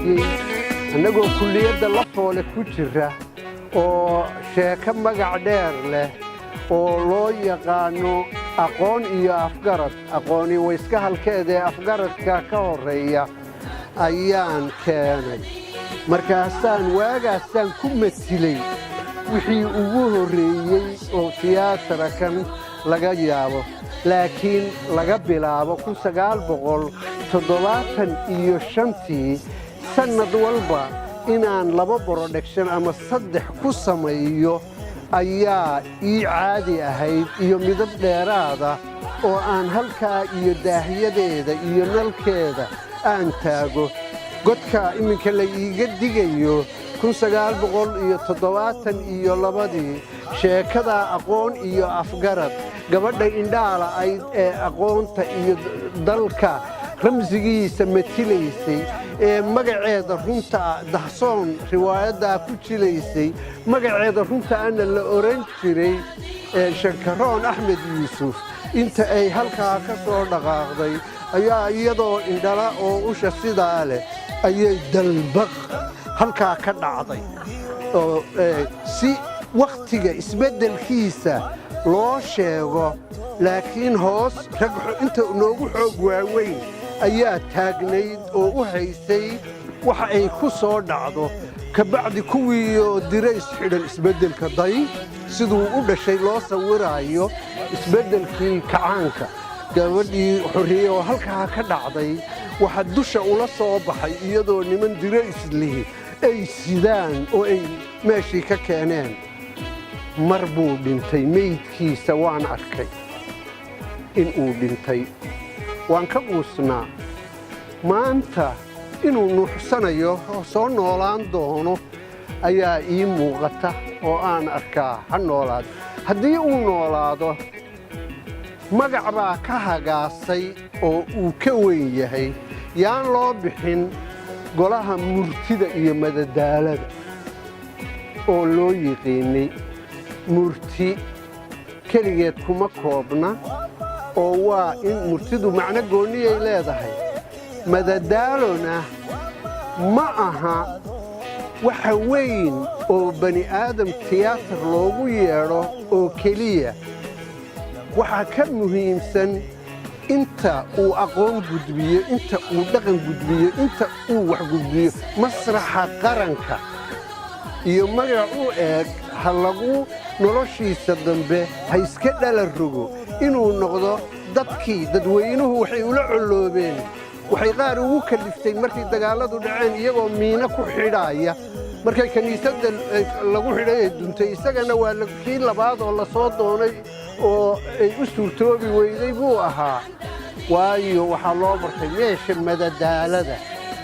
horreeyey annagoo kulliyadda la foole ku jira oo sheeko magac dheer leh oo loo yaqaano aqoon iyo afgarad aqooni wayska halkeedee afgaradka ka horreeya ayaan keenay markaasaan waagaasaan ku matilay wixii ugu horreeyey oo tiyaatara kan laga yaabo laakiin laga bilaabo 1975tii sannad walba inaan 2 production ama 3 ku sameeyo ayaa ii caadi ahayd iyo midab dheeraada oo aan halkaa iyo daahiyadeeda iyo nalkeeda aan taago godka iminka la iiga digayo 1972 sheekada aqoon iyo afgarad gabadha indhaala ay aqoonta iyo dalka ramsigiisa matilaysay ee magaceeda runta dahsoon riwaayadda ku jilaysay magaceeda runta ana la oran jiray Shankaroon Axmed Yuusuf inta ay halkaa ka soo dhaqaaqday ayaa iyadoo indhala oo usha sidaa leh ayay dalbaq halkaa ka dhacday oo si waqtiga isbeddelkiisa loo sheego laakiin hoos rag inta noogu xoog waaweyn ayaa taagnayd oo u haysay waxa ay ku soo dhacdo ka bacdi kuwii oo dirays xidhan isbeddelka day siduu u dhashay loo sawiraayo isbeddelkii kacaanka gabadhii xorriye oo halkaa ka dhacday waxa dusha ula soo baxay iyadoo niman dirays lihi ay sidaan oo ay meeshii ka keeneen mar buu dhintay meydkiisa waan arkay inuu dhintay waan ka quusnaa maanta inuu nuuxsanayo oo soo noolaan doono ayaa ii muuqata oo aan arkaa ha noolaado haddii uu noolaado magac baa ka hagaasay oo uu ka weyn yahay yaan loo bixin golaha murtida iyo madadaalada oo loo yiqiinay murti keligeed kuma koobna oo waa in murtidu macno goonniyay leedahay madadaalona ma aha waxa weyn oo bani aadam tiyaatar loogu yeedho oo keliya waxaa ka muhiimsan inta uu aqoon gudbiyo inta uu dhaqan gudbiyo inta uu wax gudbiyo masraxa qaranka iyo magac u eeg ha lagu noloshiisa dambe ha iska dhala rogo inuu noqdo dadweynuhu waxay ula colloobeen waxay qaar ugu kaliftay markay dagaalladu dhaceen iyagoo miino ku xidhaaya markay kiniisadda lagu xidhay ee duntay isagana waa kii labaad oo la soo doonay oo ay u suurtoobi weyday buu ahaa waayo waxaa loo bartay meesha madadaalada